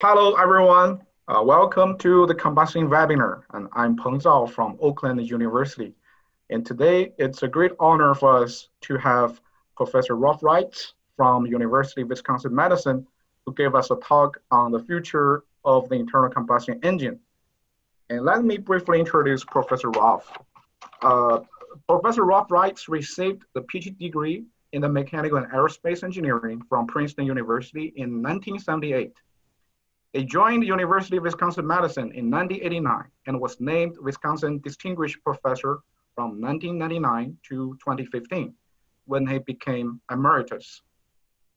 Hello, everyone. Welcome to the combustion webinar. And I'm Peng Zhao from Oakland University. And today, it's a great honor for us to have Professor Rolf Reitz from University of Wisconsin-Madison to give us a talk on the future of the internal combustion engine. And let me briefly introduce Professor Rolf. Professor Rolf Reitz received the PhD degree in the mechanical and aerospace engineering from Princeton University in 1978. He joined the University of Wisconsin-Madison in 1989 and was named Wisconsin Distinguished Professor from 1999 to 2015, when he became emeritus.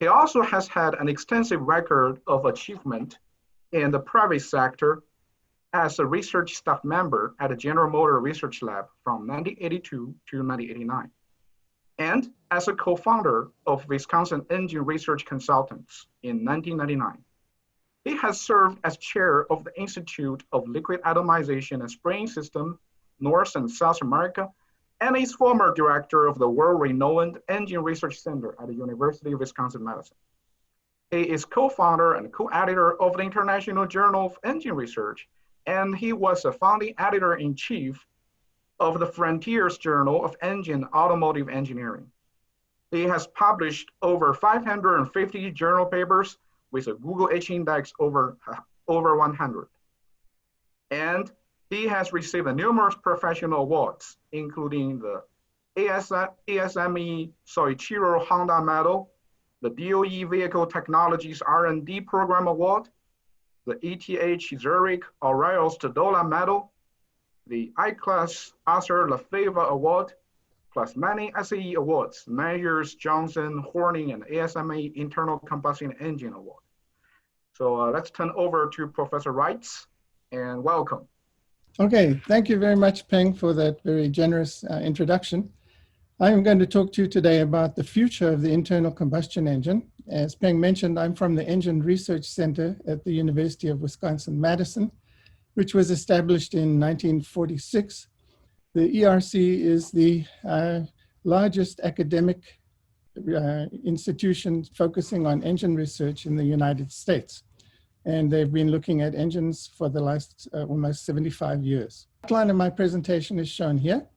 He also has had an extensive record of achievement in the private sector as a research staff member at the General Motor Research Lab from 1982 to 1989, and as a co-founder of Wisconsin Engine Research Consultants in 1999. He has served as chair of the Institute of Liquid Atomization and Spraying System, North and South America, and is former director of the world-renowned Engine Research Center at the University of Wisconsin-Madison. He is co-founder and co-editor of the International Journal of Engine Research, and he was a founding editor-in-chief of the Frontiers Journal of Engine Automotive Engineering. He has published over 550 journal papers with a Google H index over 100. And he has received numerous professional awards, including the ASME Soichiro Honda Medal, the DOE Vehicle Technologies R&D Program Award, the ETH Zurich Aureus Tadola Medal, the I-Class Arthur Lefevre Award, plus many SAE awards, Measures, Johnson, Horning, and ASME Internal Combustion Engine Award. So let's turn over to Professor Reitz, and welcome. Okay, thank you very much, Peng, for that very generous introduction. I'm going to talk to you today about the future of the internal combustion engine. As Peng mentioned, I'm from the Engine Research Center at the University of Wisconsin-Madison, which was established in 1946. The ERC is the largest academic institution focusing on engine research in the United States. And they've been looking at engines for the last almost 75 years. The outline of my presentation is shown here.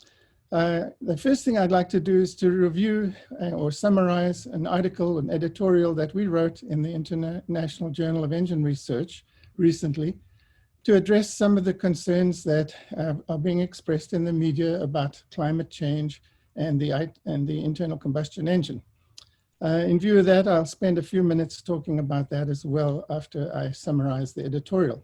The first thing I'd like to do is to review or summarize an article, an editorial that we wrote in the International Journal of Engine Research recently to address some of the concerns that are being expressed in the media about climate change and the internal combustion engine. In view of that, I'll spend a few minutes talking about that as well after I summarize the editorial.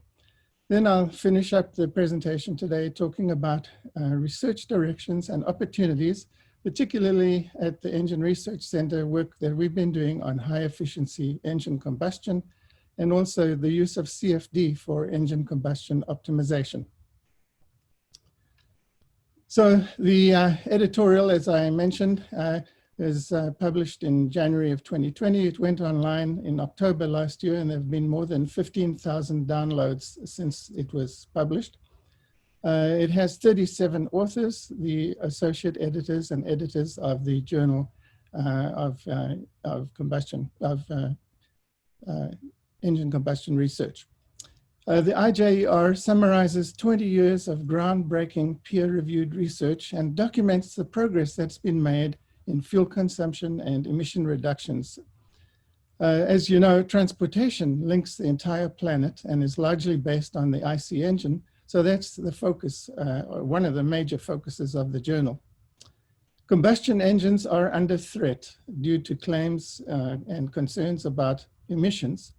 Then I'll finish up the presentation today talking about research directions and opportunities, particularly at the Engine Research Center work that we've been doing on high efficiency engine combustion, and also the use of CFD for engine combustion optimization. So the editorial, as I mentioned, is published in January of 2020. It went online in October last year, and there have been more than 15,000 downloads since it was published. It has 37 authors, the associate editors and editors of the Journal of Engine Combustion Research. The IJER summarizes 20 years of groundbreaking peer-reviewed research and documents the progress that's been made in fuel consumption and emission reductions. As you know, transportation links the entire planet and is largely based on the IC engine. So that's the focus, or one of the major focuses of the journal. Combustion engines are under threat due to claims and concerns about emissions.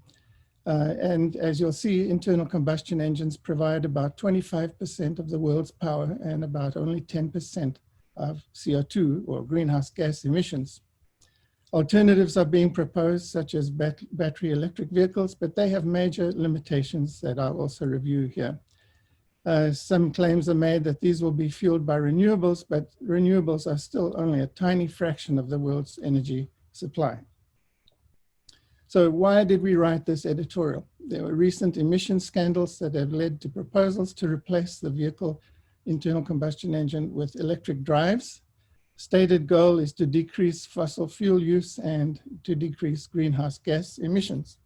And as you'll see, internal combustion engines provide about 25% of the world's power and about only 10% of CO2 or greenhouse gas emissions. Alternatives are being proposed, such as battery electric vehicles, but they have major limitations that I'll also review here. Some claims are made that these will be fueled by renewables, but renewables are still only a tiny fraction of the world's energy supply. So why did we write this editorial? There were recent emission scandals that have led to proposals to replace the vehicle internal combustion engine with electric drives. Stated goal is to decrease fossil fuel use and to decrease greenhouse gas emissions.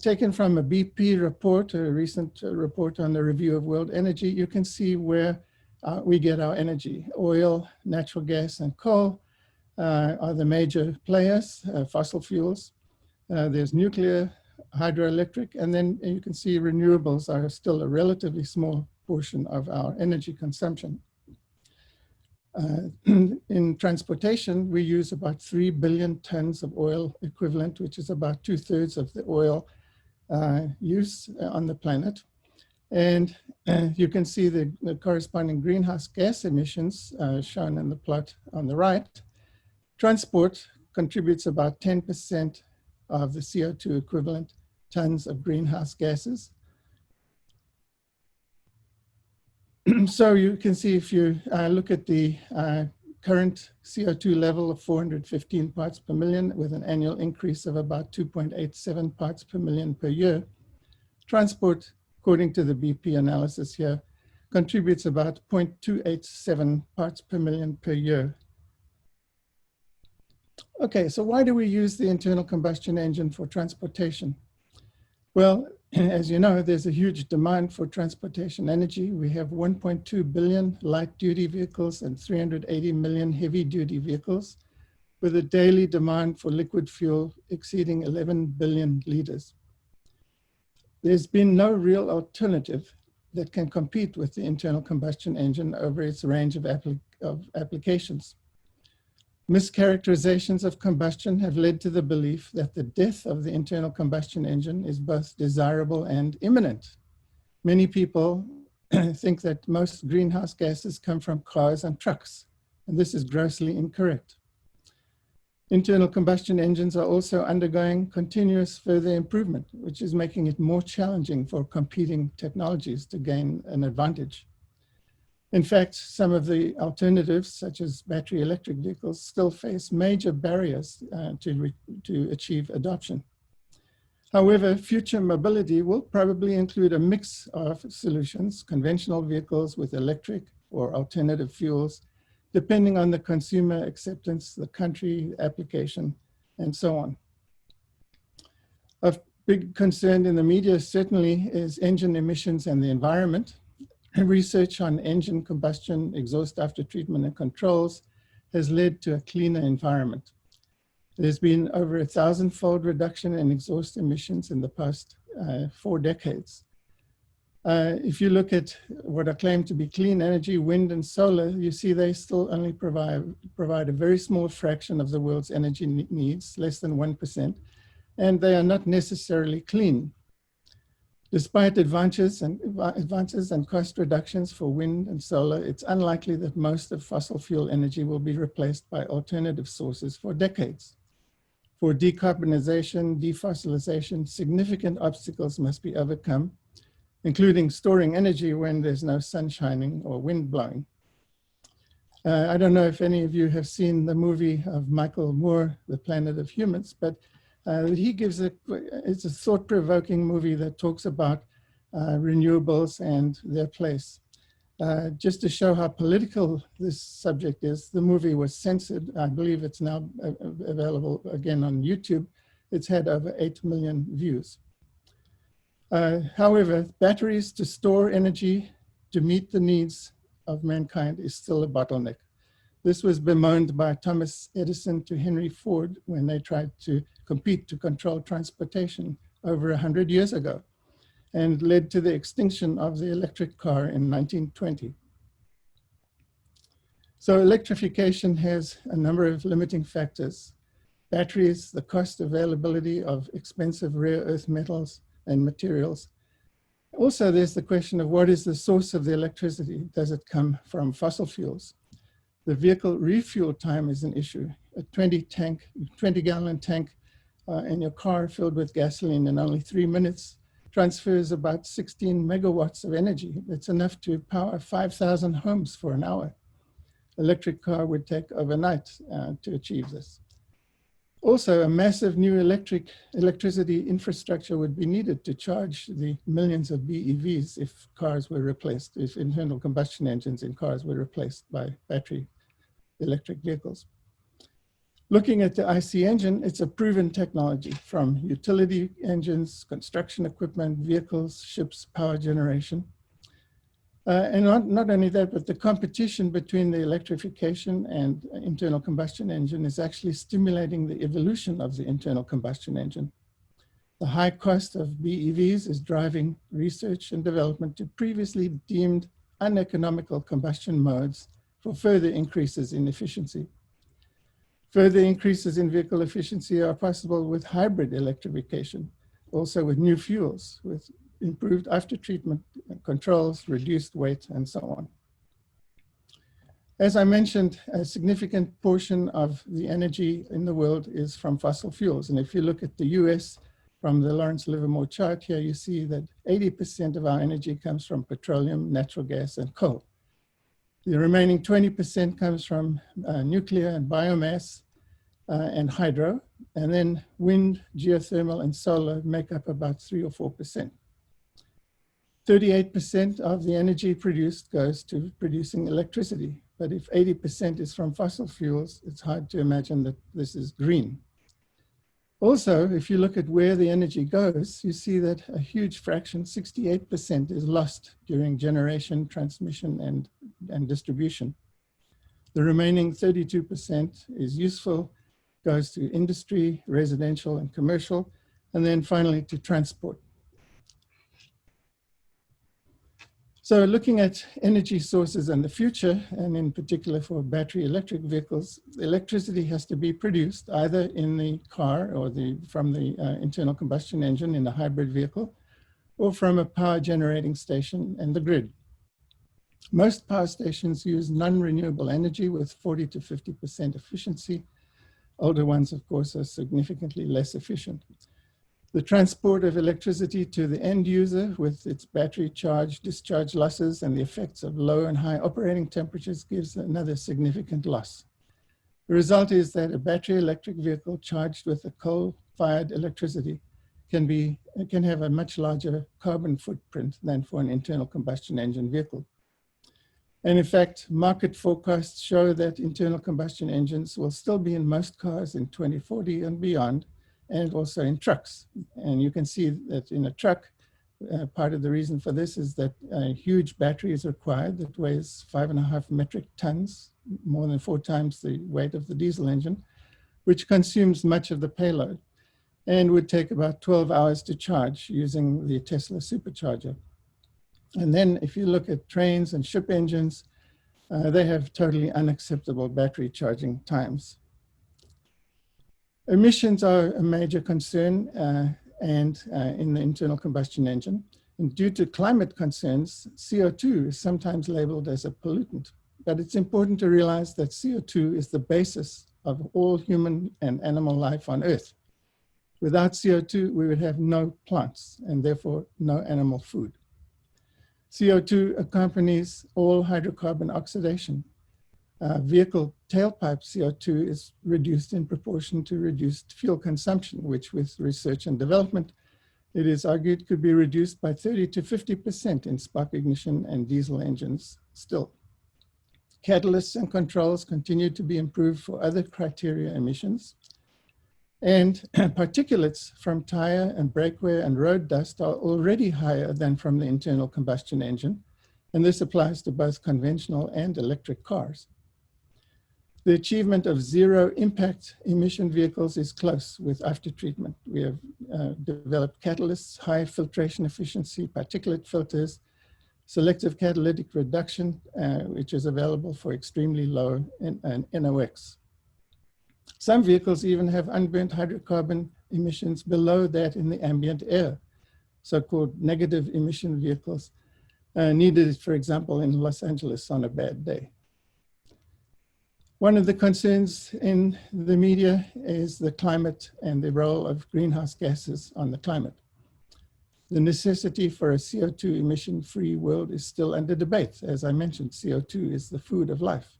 Taken from a BP report, a recent report on the review of world energy, you can see where we get our energy. Oil, natural gas, and coal are the major players, fossil fuels. There's nuclear, hydroelectric, and then you can see renewables are still a relatively small portion of our energy consumption. In transportation, we use about 3 billion tons of oil equivalent, which is about 2/3 of the oil use on the planet. And you can see the corresponding greenhouse gas emissions shown in the plot on the right. Transport contributes about 10% of the CO2 equivalent tons of greenhouse gases. So you can see if you look at the current CO2 level of 415 parts per million with an annual increase of about 2.87 parts per million per year, transport, according to the BP analysis here, contributes about 0.287 parts per million per year. Okay, so why do we use the internal combustion engine for transportation? Well, as you know, there's a huge demand for transportation energy. We have 1.2 billion light-duty vehicles and 380 million heavy-duty vehicles, with a daily demand for liquid fuel exceeding 11 billion liters. There's been no real alternative that can compete with the internal combustion engine over its range of applications. Mischaracterizations of combustion have led to the belief that the death of the internal combustion engine is both desirable and imminent. Many people think that most greenhouse gases come from cars and trucks, and this is grossly incorrect. Internal combustion engines are also undergoing continuous further improvement, which is making it more challenging for competing technologies to gain an advantage. In fact, some of the alternatives, such as battery electric vehicles, still face major barriers to achieve adoption. However, future mobility will probably include a mix of solutions, conventional vehicles with electric or alternative fuels, depending on the consumer acceptance, the country, the application, and so on. Of big concern in the media certainly is engine emissions and the environment. Research on engine combustion, exhaust after treatment, and controls has led to a cleaner environment. There's been over 1,000-fold reduction in exhaust emissions in the past 4 decades. If you look at what are claimed to be clean energy, wind and solar, you see they still only provide a very small fraction of the world's energy needs, less than 1%, and they are not necessarily clean. Despite advances and cost reductions for wind and solar, it's unlikely that most of fossil fuel energy will be replaced by alternative sources for decades. For decarbonization, defossilization, significant obstacles must be overcome, including storing energy when there's no sun shining or wind blowing. I don't know if any of you have seen the movie of Michael Moore, The Planet of Humans, but he gives it's a thought-provoking movie that talks about renewables and their place. Just to show how political this subject is, the movie was censored. I believe it's now available again on YouTube. It's had over 8 million views. However, batteries to store energy to meet the needs of mankind is still a bottleneck. This was bemoaned by Thomas Edison to Henry Ford when they tried to compete to control transportation over 100 years ago, and led to the extinction of the electric car in 1920. So electrification has a number of limiting factors. Batteries, the cost availability of expensive rare earth metals and materials. Also, there's the question of what is the source of the electricity? Does it come from fossil fuels? The vehicle refuel time is an issue. A 20-gallon tank in your car filled with gasoline in only 3 minutes transfers about 16 megawatts of energy. It's enough to power 5,000 homes for an hour. Electric car would take overnight to achieve this. Also, a massive new electricity infrastructure would be needed to charge the millions of BEVs if cars were replaced, if internal combustion engines in cars were replaced by battery electric vehicles. Looking at the IC engine, it's a proven technology from utility engines, construction equipment, vehicles, ships, power generation. And not only that, but the competition between the electrification and internal combustion engine is actually stimulating the evolution of the internal combustion engine. The high cost of BEVs is driving research and development to previously deemed uneconomical combustion modes for further increases in efficiency. Further increases in vehicle efficiency are possible with hybrid electrification, also with new fuels, with improved after-treatment controls, reduced weight, and so on. As I mentioned, a significant portion of the energy in the world is from fossil fuels. And if you look at the US from the Lawrence Livermore chart here, you see that 80% of our energy comes from petroleum, natural gas, and coal. The remaining 20% comes from nuclear and biomass and hydro, and then wind, geothermal, and solar make up about 3 or 4%. 38% of the energy produced goes to producing electricity, but if 80% is from fossil fuels, it's hard to imagine that this is green. Also, if you look at where the energy goes, you see that a huge fraction, 68%, is lost during generation, transmission, and distribution. The remaining 32% is useful, goes to industry, residential, and commercial, and then finally to transport. So looking at energy sources and the future, and in particular for battery electric vehicles, electricity has to be produced either in the car or from the internal combustion engine in a hybrid vehicle, or from a power generating station and the grid. Most power stations use non-renewable energy with 40 to 50% efficiency. Older ones, of course, are significantly less efficient. The transport of electricity to the end user with its battery charge, discharge losses, and the effects of low and high operating temperatures gives another significant loss. The result is that a battery electric vehicle charged with a coal-fired electricity can have a much larger carbon footprint than for an internal combustion engine vehicle. And in fact, market forecasts show that internal combustion engines will still be in most cars in 2040 and beyond, and also in trucks. And you can see that in a truck, part of the reason for this is that a huge battery is required that weighs 5.5 metric tons, more than 4 times the weight of the diesel engine, which consumes much of the payload and would take about 12 hours to charge using the Tesla supercharger. And then if you look at trains and ship engines, they have totally unacceptable battery charging times. Emissions are a major concern in the internal combustion engine. And due to climate concerns, CO2 is sometimes labeled as a pollutant. But it's important to realize that CO2 is the basis of all human and animal life on Earth. Without CO2, we would have no plants and therefore no animal food. CO2 accompanies all hydrocarbon oxidation. Vehicle tailpipe CO2 is reduced in proportion to reduced fuel consumption, which with research and development, it is argued could be reduced by 30 to 50% in spark ignition and diesel engines still. Catalysts and controls continue to be improved for other criteria emissions. And particulates from tire and brake wear and road dust are already higher than from the internal combustion engine. And this applies to both conventional and electric cars. The achievement of zero impact emission vehicles is close with aftertreatment. We have developed catalysts, high filtration efficiency, particulate filters, selective catalytic reduction, which is available for extremely low NOx. Some vehicles even have unburnt hydrocarbon emissions below that in the ambient air, so-called negative emission vehicles, needed, for example, in Los Angeles on a bad day. One of the concerns in the media is the climate and the role of greenhouse gases on the climate. The necessity for a CO2 emission-free world is still under debate. As I mentioned, CO2 is the food of life.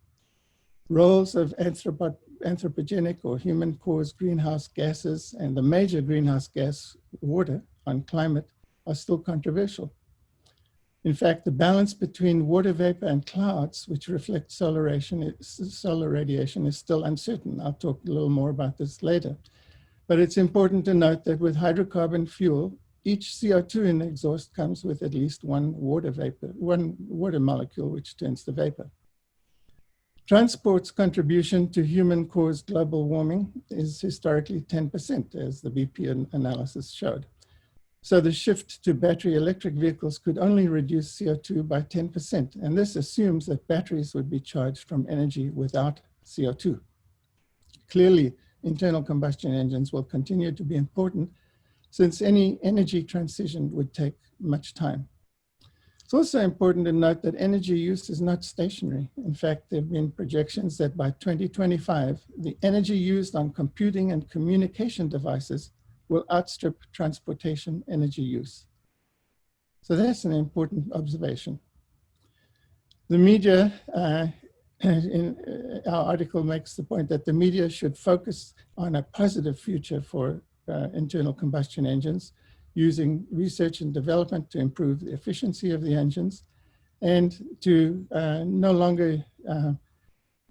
Roles of anthropogenic or human-caused greenhouse gases and the major greenhouse gas, water, on climate are still controversial. In fact, the balance between water vapor and clouds, which reflect solar radiation, is still uncertain. I'll talk a little more about this later. But it's important to note that with hydrocarbon fuel, each CO2 in the exhaust comes with at least one water molecule, which turns to vapor. Transport's contribution to human-caused global warming is historically 10%, as the BP analysis showed. So the shift to battery electric vehicles could only reduce CO2 by 10%, and this assumes that batteries would be charged from energy without CO2. Clearly, internal combustion engines will continue to be important since any energy transition would take much time. It's also important to note that energy use is not stationary. In fact, there have been projections that by 2025, the energy used on computing and communication devices will outstrip transportation energy use. So that's an important observation. The media, in our article makes the point that the media should focus on a positive future for internal combustion engines, using research and development to improve the efficiency of the engines and to no longer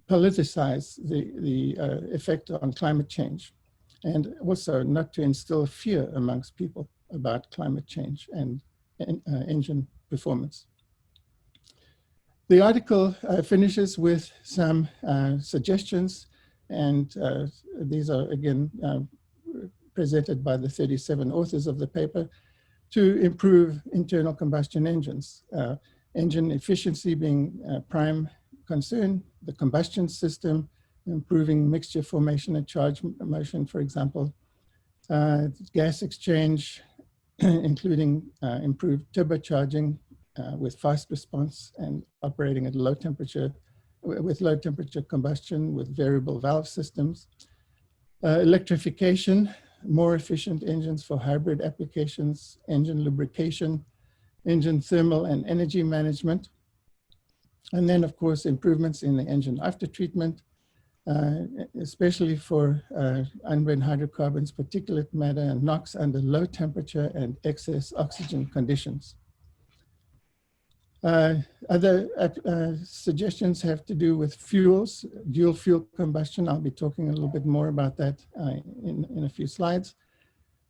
politicize the effect on climate change, and also not to instill fear amongst people about climate change and engine performance. The article finishes with some suggestions, and these are again presented by the 37 authors of the paper to improve internal combustion engines. Engine efficiency being a prime concern, the combustion system, improving mixture formation and charge motion, for example, gas exchange, including improved turbocharging with fast response and operating at low temperature, with low temperature combustion with variable valve systems, electrification, more efficient engines for hybrid applications, engine lubrication, engine thermal and energy management, and then of course improvements in the engine aftertreatment, especially for unburned hydrocarbons, particulate matter, and NOx under low temperature and excess oxygen conditions. Other suggestions have to do with fuels, dual fuel combustion. I'll be talking a little bit more about that in a few slides.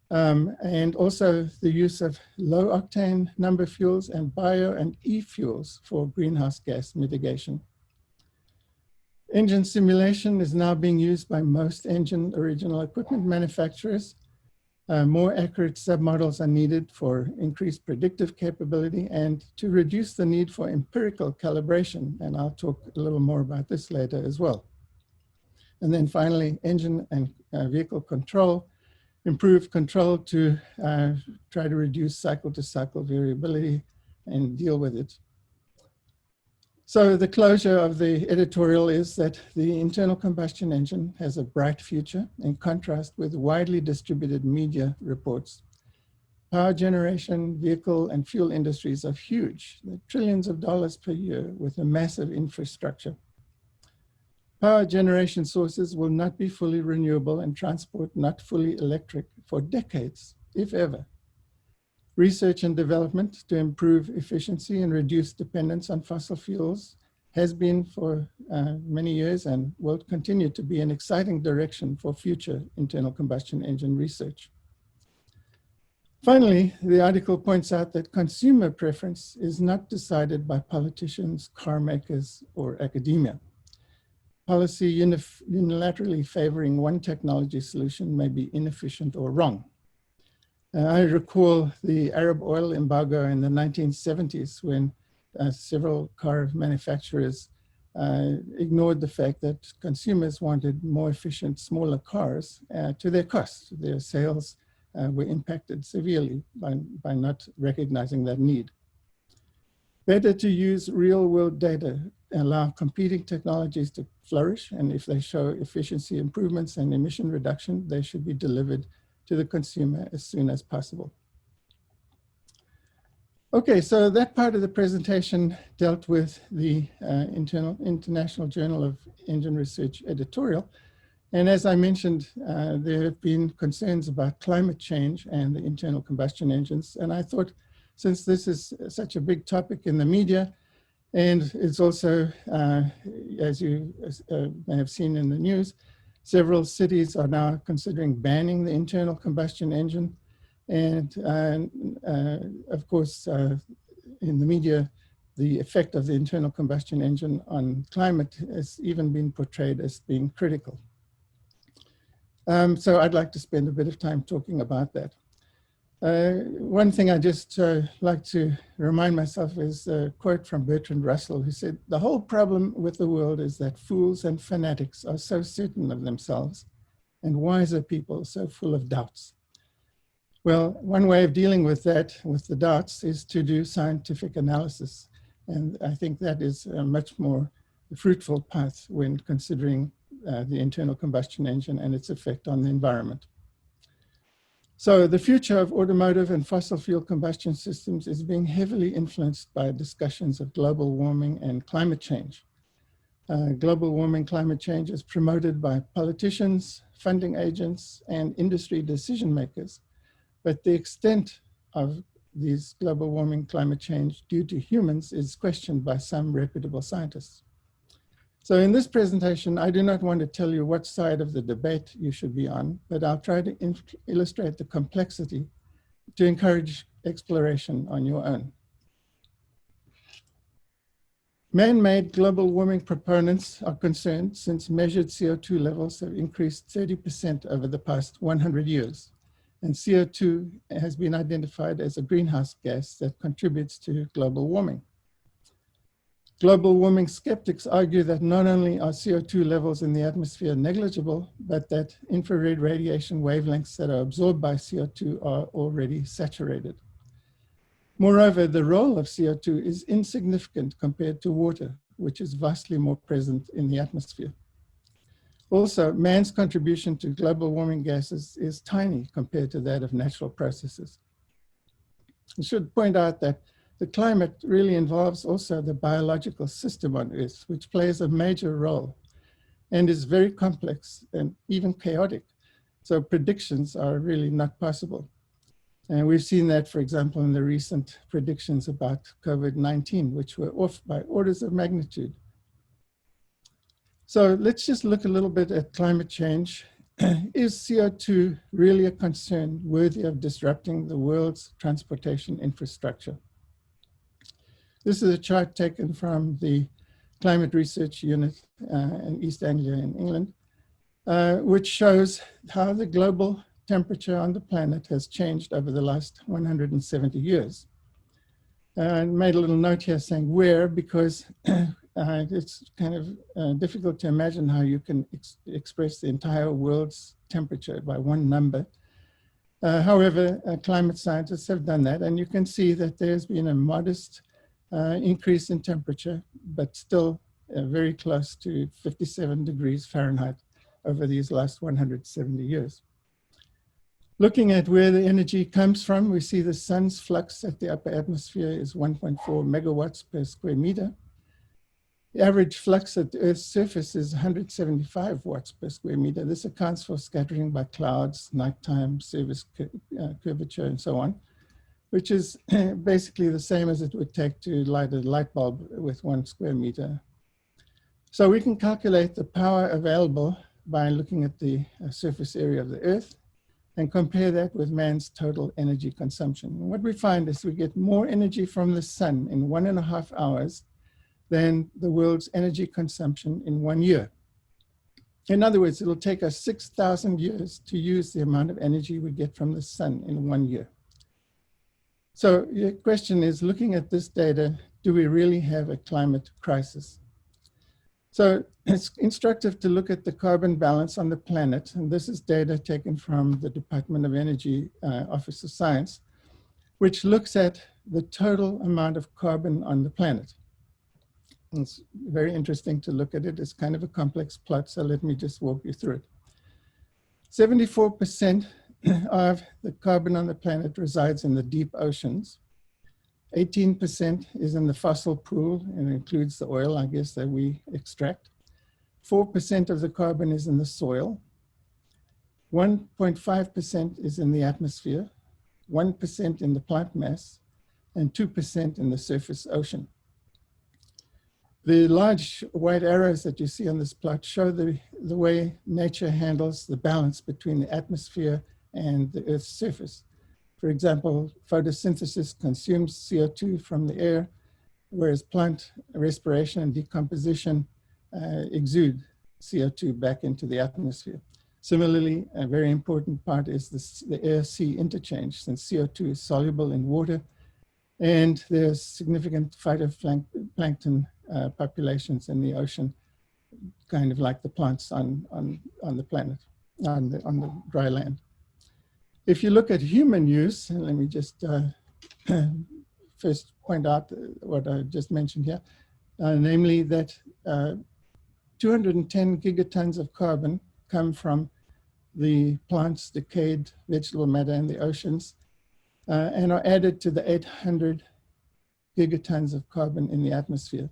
And also the use of low octane number fuels and bio and e-fuels for greenhouse gas mitigation. Engine simulation is now being used by most engine original equipment manufacturers. More accurate submodels are needed for increased predictive capability and to reduce the need for empirical calibration. And I'll talk a little more about this later as well. And then finally, engine and vehicle control, improved control to try to reduce cycle-to-cycle variability and deal with it. So the closure of the editorial is that the internal combustion engine has a bright future in contrast with widely distributed media reports. Power generation, vehicle, and fuel industries are huge. They're trillions of dollars per year with a massive infrastructure. Power generation sources will not be fully renewable and transport not fully electric for decades, if ever. Research and development to improve efficiency and reduce dependence on fossil fuels has been for many years and will continue to be an exciting direction for future internal combustion engine research. Finally, the article points out that consumer preference is not decided by politicians, car makers, or academia. Policy unilaterally favoring one technology solution may be inefficient or wrong. I recall the Arab oil embargo in the 1970s when several car manufacturers ignored the fact that consumers wanted more efficient, smaller cars to their cost. Their sales were impacted severely by not recognizing that need. Better to use real-world data, allow competing technologies to flourish, and if they show efficiency improvements and emission reduction, they should be delivered to the consumer as soon as possible. Okay, so that part of the presentation dealt with the International Journal of Engine Research editorial. And as I mentioned, there have been concerns about climate change and the internal combustion engines. And I thought since this is such a big topic in the media, and it's also, as you may have seen in the news, several cities are now considering banning the internal combustion engine. And of course, in the media, the effect of the internal combustion engine on climate has even been portrayed as being critical. So I'd like to spend a bit of time talking about that. One thing I just like to remind myself is a quote from Bertrand Russell, who said, "The whole problem with the world is that fools and fanatics are so certain of themselves, and wiser people so full of doubts." Well, one way of dealing with that, with the doubts, is to do scientific analysis. And I think that is a much more fruitful path when considering the internal combustion engine and its effect on the environment. So the future of automotive and fossil fuel combustion systems is being heavily influenced by discussions of global warming and climate change. Global warming climate change is promoted by politicians, funding agents, and industry decision makers. But the extent of these global warming climate change due to humans is questioned by some reputable scientists. So in this presentation, I do not want to tell you what side of the debate you should be on, but I'll try to illustrate the complexity to encourage exploration on your own. Man-made global warming proponents are concerned since measured CO2 levels have increased 30% over the past 100 years. And CO2 has been identified as a greenhouse gas that contributes to global warming. Global warming skeptics argue that not only are CO2 levels in the atmosphere negligible, but that infrared radiation wavelengths that are absorbed by CO2 are already saturated. Moreover, the role of CO2 is insignificant compared to water, which is vastly more present in the atmosphere. Also, man's contribution to global warming gases is tiny compared to that of natural processes. I should point out that the climate really involves also the biological system on Earth, which plays a major role and is very complex and even chaotic. So predictions are really not possible. And we've seen that, for example, in the recent predictions about COVID-19, which were off by orders of magnitude. So let's just look a little bit at climate change. Is CO2 really a concern worthy of disrupting the world's transportation infrastructure? This is a chart taken from the Climate Research Unit in East Anglia in England, which shows how the global temperature on the planet has changed over the last 170 years. I made a little note here saying where, because it's kind of difficult to imagine how you can express the entire world's temperature by one number. However, climate scientists have done that, and you can see that there's been a modest increase in temperature, but still very close to 57 degrees Fahrenheit over these last 170 years. Looking at where the energy comes from, we see the sun's flux at the upper atmosphere is 1.4 megawatts per square meter. The average flux at the Earth's surface is 175 watts per square meter. This accounts for scattering by clouds, nighttime, surface curvature, and so on, which is basically the same as it would take to light a light bulb with 1 square meter. So we can calculate the power available by looking at the surface area of the Earth and compare that with man's total energy consumption. And what we find is we get more energy from the sun in 1.5 hours than the world's energy consumption in 1 year. In other words, it'll take us 6,000 years to use the amount of energy we get from the sun in 1 year. So the question is, looking at this data, do we really have a climate crisis? So it's instructive to look at the carbon balance on the planet. And this is data taken from the Department of Energy Office of Science, which looks at the total amount of carbon on the planet. And it's very interesting to look at it. It's kind of a complex plot, so let me just walk you through it. 74% of the carbon on the planet resides in the deep oceans. 18% is in the fossil pool, and it includes the oil, I guess, that we extract. 4% of the carbon is in the soil. 1.5% is in the atmosphere. 1% in the plant mass. and 2% in the surface ocean. The large white arrows that you see on this plot show the way nature handles the balance between the atmosphere and the Earth's surface. For example, photosynthesis consumes CO2 from the air, whereas plant respiration and decomposition exude CO2 back into the atmosphere. Similarly, a very important part is the air-sea interchange, since CO2 is soluble in water, and there's significant phytoplankton populations in the ocean, kind of like the plants on the planet, on the dry land. If you look at human use, and let me just first point out what I just mentioned here, namely that 210 gigatons of carbon come from the plants, decayed vegetable matter in the oceans, and are added to the 800 gigatons of carbon in the atmosphere.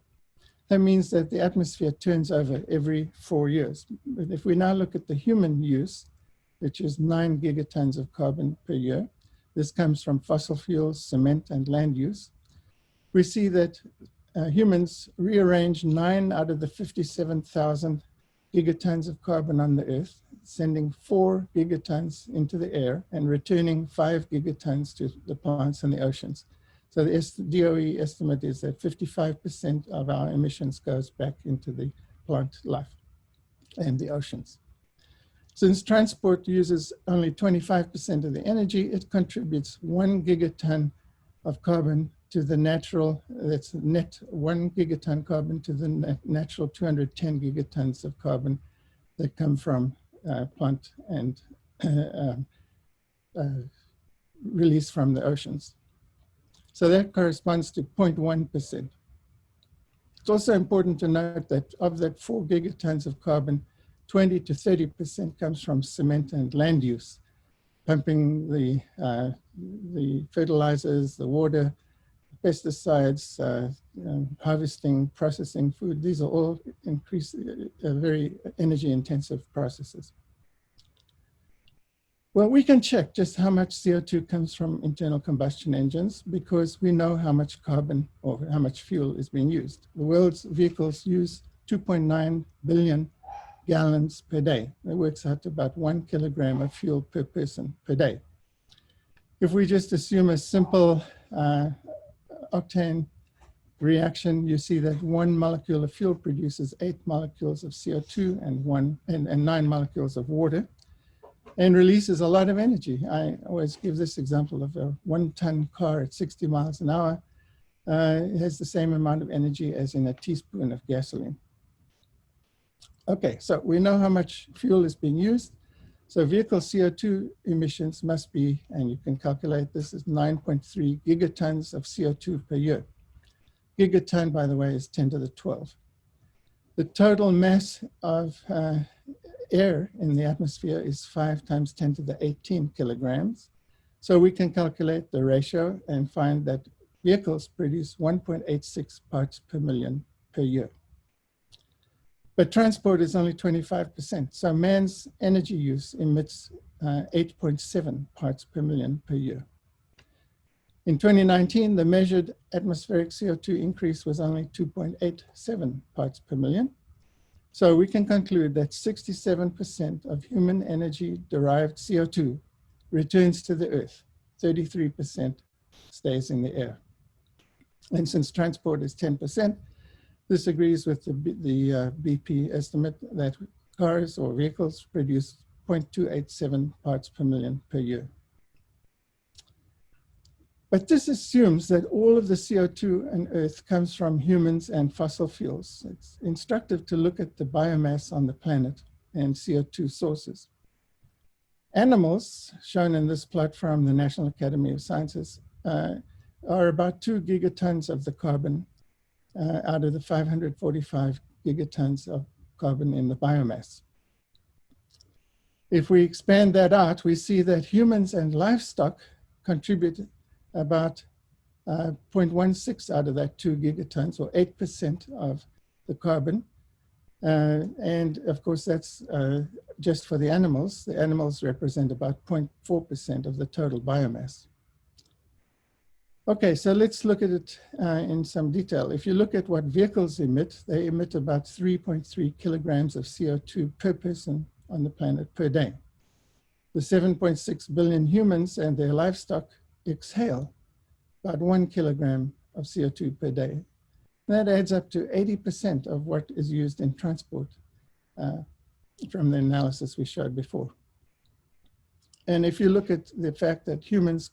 That means that the atmosphere turns over every 4 years. But if we now look at the human use, which is 9 gigatons of carbon per year, this comes from fossil fuels, cement, and land use. We see that humans rearrange 9 out of the 57,000 gigatons of carbon on the Earth, sending 4 gigatons into the air and returning 5 gigatons to the plants and the oceans. So the DOE estimate is that 55% of our emissions goes back into the plant life and the oceans. Since transport uses only 25% of the energy, it contributes 1 gigaton of carbon to the natural, that's net 1 gigaton carbon to the natural 210 gigatons of carbon that come from plant and release from the oceans. So that corresponds to 0.1%. It's also important to note that of that 4 gigatons of carbon, 20 to 30% comes from cement and land use, pumping the fertilizers, the water, pesticides, harvesting, processing food. These are all very energy intensive processes. Well, we can check just how much CO2 comes from internal combustion engines because we know how much carbon or how much fuel is being used. The world's vehicles use 2.9 billion gallons per day. That works out to about 1 kilogram of fuel per person per day. If we just assume a simple octane reaction, you see that 1 molecule of fuel produces 8 molecules of CO2 and 9 molecules of water, and releases a lot of energy. I always give this example of a 1-ton car at 60 miles an hour. It has the same amount of energy as in a teaspoon of gasoline. Okay, so we know how much fuel is being used. So vehicle CO2 emissions must be, and you can calculate this, is 9.3 gigatons of CO2 per year. Gigaton, by the way, is 10 to the 12. The total mass of air in the atmosphere is 5 times 10 to the 18 kilograms. So we can calculate the ratio and find that vehicles produce 1.86 parts per million per year. But transport is only 25%. So man's energy use emits 8.7 parts per million per year. In 2019, the measured atmospheric CO2 increase was only 2.87 parts per million. So we can conclude that 67% of human energy derived CO2 returns to the Earth, 33% stays in the air. And since transport is 10%, this agrees with the BP estimate that cars or vehicles produce 0.287 parts per million per year. But this assumes that all of the CO2 on Earth comes from humans and fossil fuels. It's instructive to look at the biomass on the planet and CO2 sources. Animals, shown in this plot from the National Academy of Sciences, are about 2 gigatons of the carbon out of the 545 gigatons of carbon in the biomass. If we expand that out, we see that humans and livestock contribute about 0.16 out of that 2 gigatons, or 8% of the carbon. And of course, that's just for the animals. The animals represent about 0.4% of the total biomass. Okay, so let's look at it in some detail. If you look at what vehicles emit, they emit about 3.3 kilograms of CO2 per person on the planet per day. The 7.6 billion humans and their livestock exhale about 1 kilogram of CO2 per day. That adds up to 80% of what is used in transport from the analysis we showed before. And if you look at the fact that humans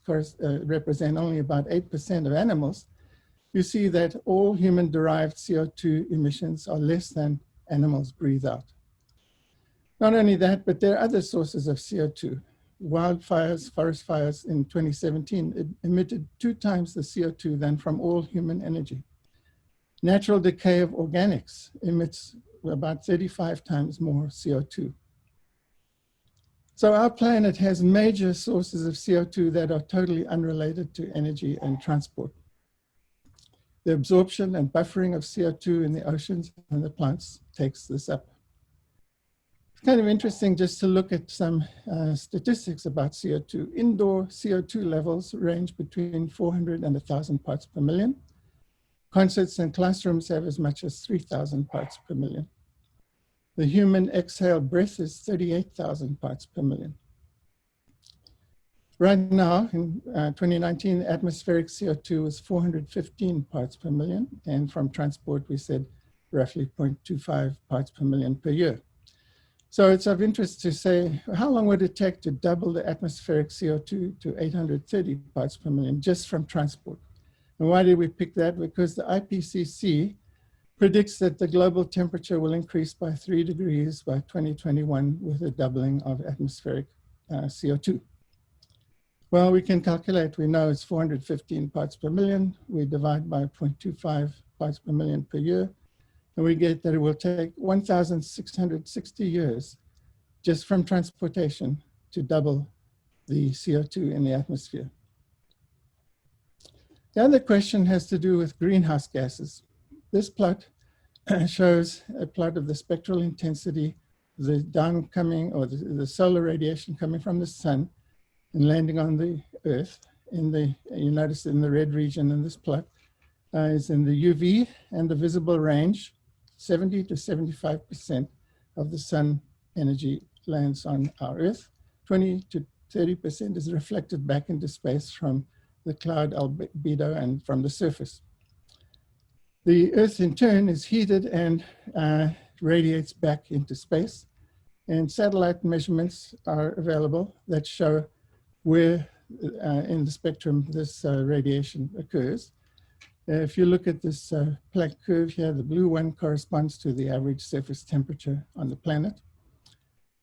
represent only about 8% of animals, you see that all human-derived CO2 emissions are less than animals breathe out. Not only that, but there are other sources of CO2. Wildfires, forest fires in 2017 emitted 2 times the CO2 than from all human energy. Natural decay of organics emits about 35 times more CO2. So our planet has major sources of CO2 that are totally unrelated to energy and transport. The absorption and buffering of CO2 in the oceans and the plants takes this up. It's kind of interesting just to look at some statistics about CO2. Indoor CO2 levels range between 400 and 1,000 parts per million. Concerts and classrooms have as much as 3,000 parts per million. The human exhaled breath is 38,000 parts per million. Right now, in 2019, atmospheric CO2 was 415 parts per million, and from transport, we said roughly 0.25 parts per million per year. So it's of interest to say, how long would it take to double the atmospheric CO2 to 830 parts per million just from transport? And why did we pick that? Because the IPCC predicts that the global temperature will increase by 3 degrees by 2021 with a doubling of atmospheric CO2. Well, we can calculate, we know it's 415 parts per million. We divide by 0.25 parts per million per year, and we get that it will take 1,660 years just from transportation to double the CO2 in the atmosphere. The other question has to do with greenhouse gases. This plot shows a plot of the spectral intensity, the downcoming or the solar radiation coming from the sun and landing on the Earth. You notice in the red region in this plot is in the UV and the visible range, 70 to 75% of the sun energy lands on our Earth. 20 to 30% is reflected back into space from the cloud albedo and from the surface. The Earth in turn is heated and radiates back into space, and satellite measurements are available that show where in the spectrum this radiation occurs. If you look at this Planck curve here, the blue one corresponds to the average surface temperature on the planet.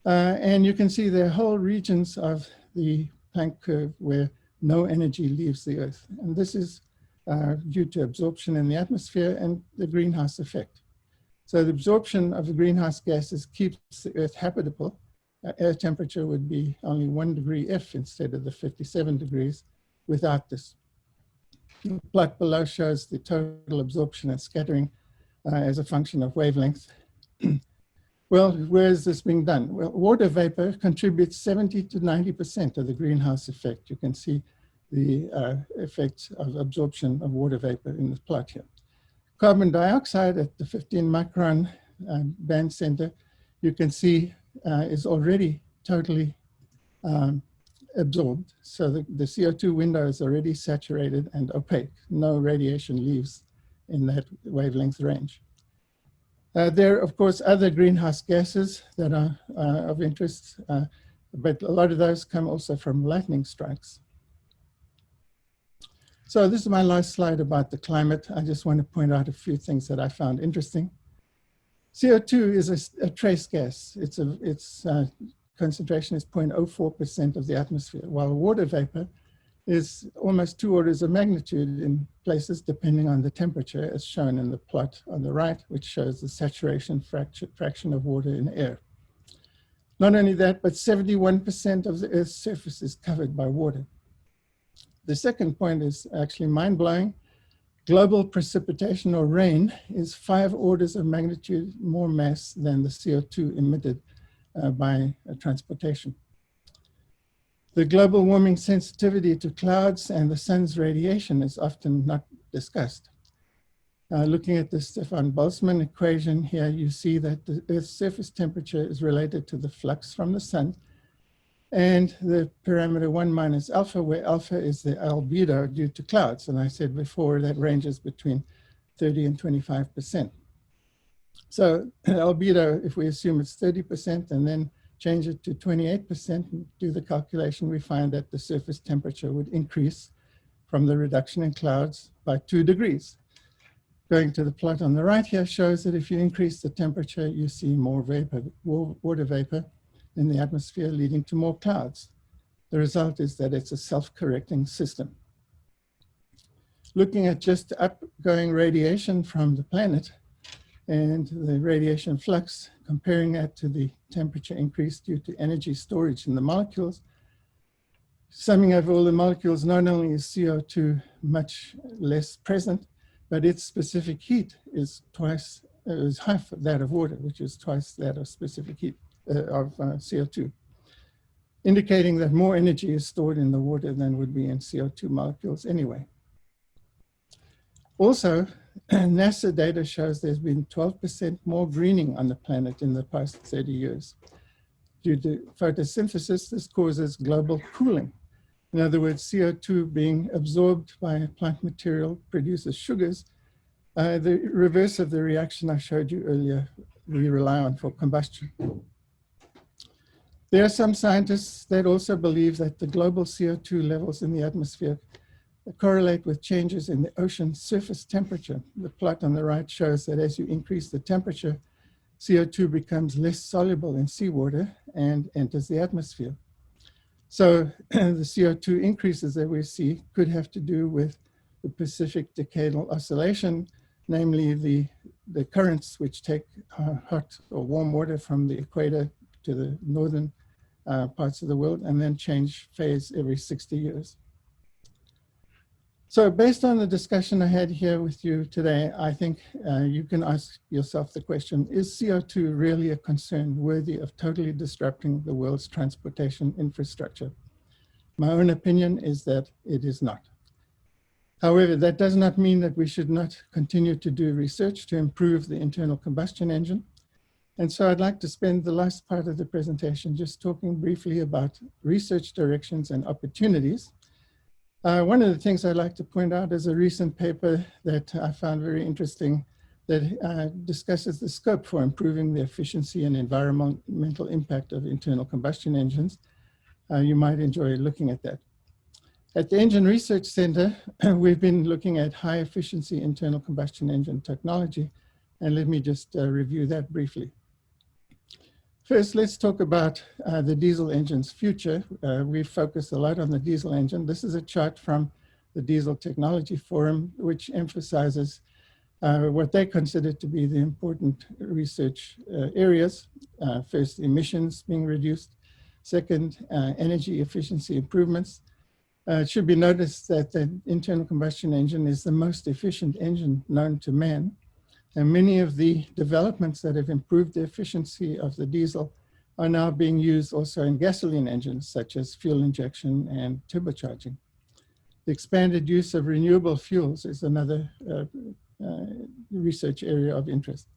And you can see there are whole regions of the Planck curve where no energy leaves the Earth. And this is due to absorption in the atmosphere and the greenhouse effect. So the absorption of the greenhouse gases keeps the Earth habitable. Air temperature would be only 1 degree F instead of the 57 degrees without this. The plot below shows the total absorption and scattering as a function of wavelength. Well, where is this being done? Well, water vapor contributes 70 to 90% of the greenhouse effect. You can see the effects of absorption of water vapor in this plot here. Carbon dioxide at the 15 micron band center, you can see is already totally absorbed. So the CO2 window is already saturated and opaque. No radiation leaves in that wavelength range. There are, of course, other greenhouse gases that are of interest, but a lot of those come also from lightning strikes. So this is my last slide about the climate. I just want to point out a few things that I found interesting. CO2 is a trace gas. Its concentration is 0.04% of the atmosphere, while water vapor is almost 2 orders of magnitude in places depending on the temperature, as shown in the plot on the right, which shows the saturation fraction of water in air. Not only that, but 71% of the Earth's surface is covered by water. The second point is actually mind-blowing. Global precipitation or rain is 5 orders of magnitude more mass than the CO2 emitted by transportation. The global warming sensitivity to clouds and the sun's radiation is often not discussed. Looking at the Stefan Boltzmann equation here, you see that the Earth's surface temperature is related to the flux from the sun, and the parameter 1 minus alpha, where alpha is the albedo due to clouds. And I said before that ranges between 30 and 25%. So albedo, if we assume it's 30% and then change it to 28% and do the calculation, we find that the surface temperature would increase from the reduction in clouds by 2 degrees. Going to the plot on the right here shows that if you increase the temperature, you see more vapor, water vapor in the atmosphere, leading to more clouds. The result is that it's a self-correcting system. Looking at just outgoing radiation from the planet and the radiation flux, comparing that to the temperature increase due to energy storage in the molecules, summing over all the molecules, not only is CO2 much less present, but its specific heat is half that of water, which is twice that of specific heat of CO2, indicating that more energy is stored in the water than would be in CO2 molecules anyway. Also, NASA data shows there's been 12% more greening on the planet in the past 30 years. Due to photosynthesis, this causes global cooling. In other words, CO2 being absorbed by plant material produces sugars. The reverse of the reaction I showed you earlier, we rely on for combustion. There are some scientists that also believe that the global CO2 levels in the atmosphere correlate with changes in the ocean surface temperature. The plot on the right shows that as you increase the temperature, CO2 becomes less soluble in seawater and enters the atmosphere. So the CO2 increases that we see could have to do with the Pacific decadal oscillation, namely the currents which take hot or warm water from the equator to the northern parts of the world and then change phase every 60 years. So based on the discussion I had here with you today, I think you can ask yourself the question, is CO2 really a concern worthy of totally disrupting the world's transportation infrastructure? My own opinion is that it is not. However, that does not mean that we should not continue to do research to improve the internal combustion engine. And so I'd like to spend the last part of the presentation just talking briefly about research directions and opportunities. One of the things I'd like to point out is a recent paper that I found very interesting that discusses the scope for improving the efficiency and environmental impact of internal combustion engines. You might enjoy looking at that. At the Engine Research Center, we've been looking at high efficiency internal combustion engine technology, and let me just review that briefly. First, let's talk about the diesel engine's future. We've focused a lot on the diesel engine. This is a chart from the Diesel Technology Forum, which emphasizes what they consider to be the important research areas. First, emissions being reduced. Second, energy efficiency improvements. It should be noticed that the internal combustion engine is the most efficient engine known to man. And many of the developments that have improved the efficiency of the diesel are now being used also in gasoline engines, such as fuel injection and turbocharging. The expanded use of renewable fuels is another research area of interest.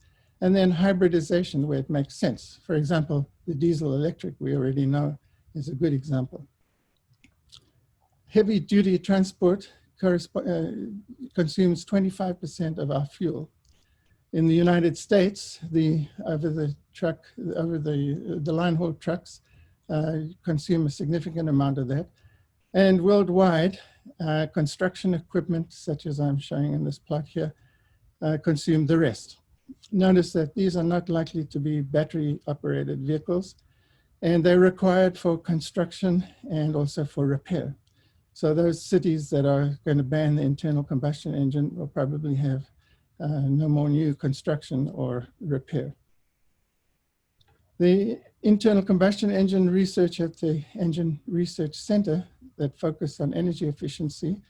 And then hybridization, where it makes sense. For example, the diesel electric, we already know, is a good example. Heavy duty transport consumes 25% of our fuel. In the United States, the line haul trucks consume a significant amount of that. And worldwide, construction equipment, such as I'm showing in this plot here, consume the rest. Notice that these are not likely to be battery operated vehicles, and they're required for construction and also for repair. So those cities that are going to ban the internal combustion engine will probably have no more new construction or repair. The internal combustion engine research at the Engine Research Center that focused on energy efficiency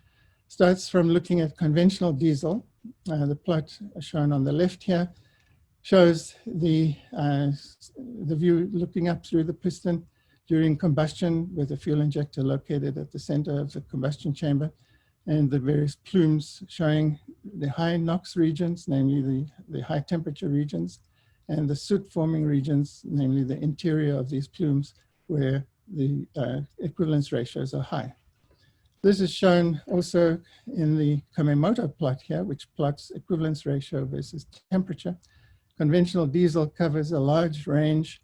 starts from looking at conventional diesel. The plot shown on the left here shows the view looking up through the piston, during combustion with the fuel injector located at the center of the combustion chamber, and the various plumes showing the high NOx regions, namely the high temperature regions, and the soot forming regions, namely the interior of these plumes where the equivalence ratios are high. This is shown also in the Kamemoto plot here, which plots equivalence ratio versus temperature. Conventional diesel covers a large range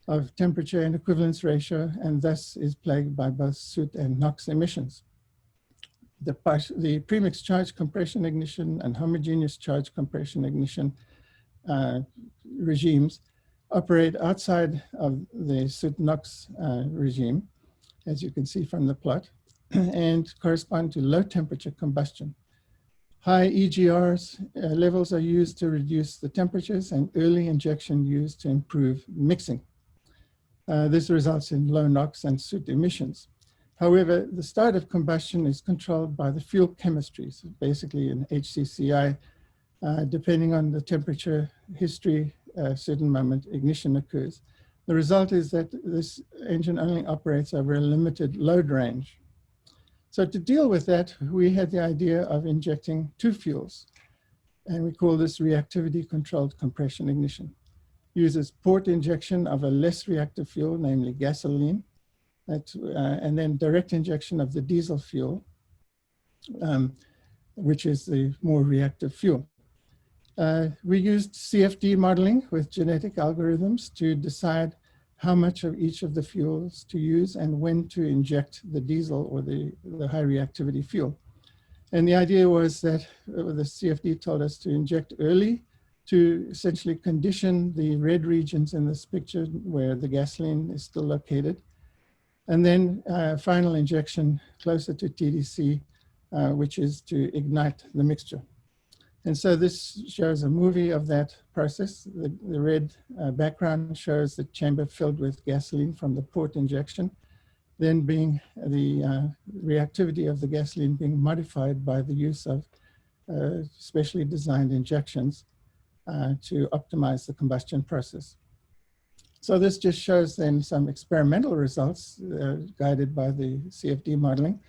of temperature and equivalence ratio, and thus is plagued by both soot and NOx emissions. The premix charge compression ignition and homogeneous charge compression ignition regimes operate outside of the soot NOx regime, as you can see from the plot, and correspond to low temperature combustion. High EGRs levels are used to reduce the temperatures, and early injection used to improve mixing. This results in low NOx and soot emissions. However, the start of combustion is controlled by the fuel chemistry, so basically an HCCI. Depending on the temperature history, at a certain moment ignition occurs. The result is that this engine only operates over a limited load range. So to deal with that, we had the idea of injecting two fuels, and we call this reactivity controlled compression ignition. Uses port injection of a less reactive fuel, namely gasoline, and then direct injection of the diesel fuel, which is the more reactive fuel. We used CFD modeling with genetic algorithms to decide how much of each of the fuels to use and when to inject the diesel or the high reactivity fuel. And the idea was that the CFD told us to inject early to essentially condition the red regions in this picture where the gasoline is still located. And then final injection closer to TDC, which is to ignite the mixture. And so this shows a movie of that process. The red background shows the chamber filled with gasoline from the port injection, then being the reactivity of the gasoline being modified by the use of specially designed injections to optimize the combustion process. So this just shows then some experimental results guided by the CFD modeling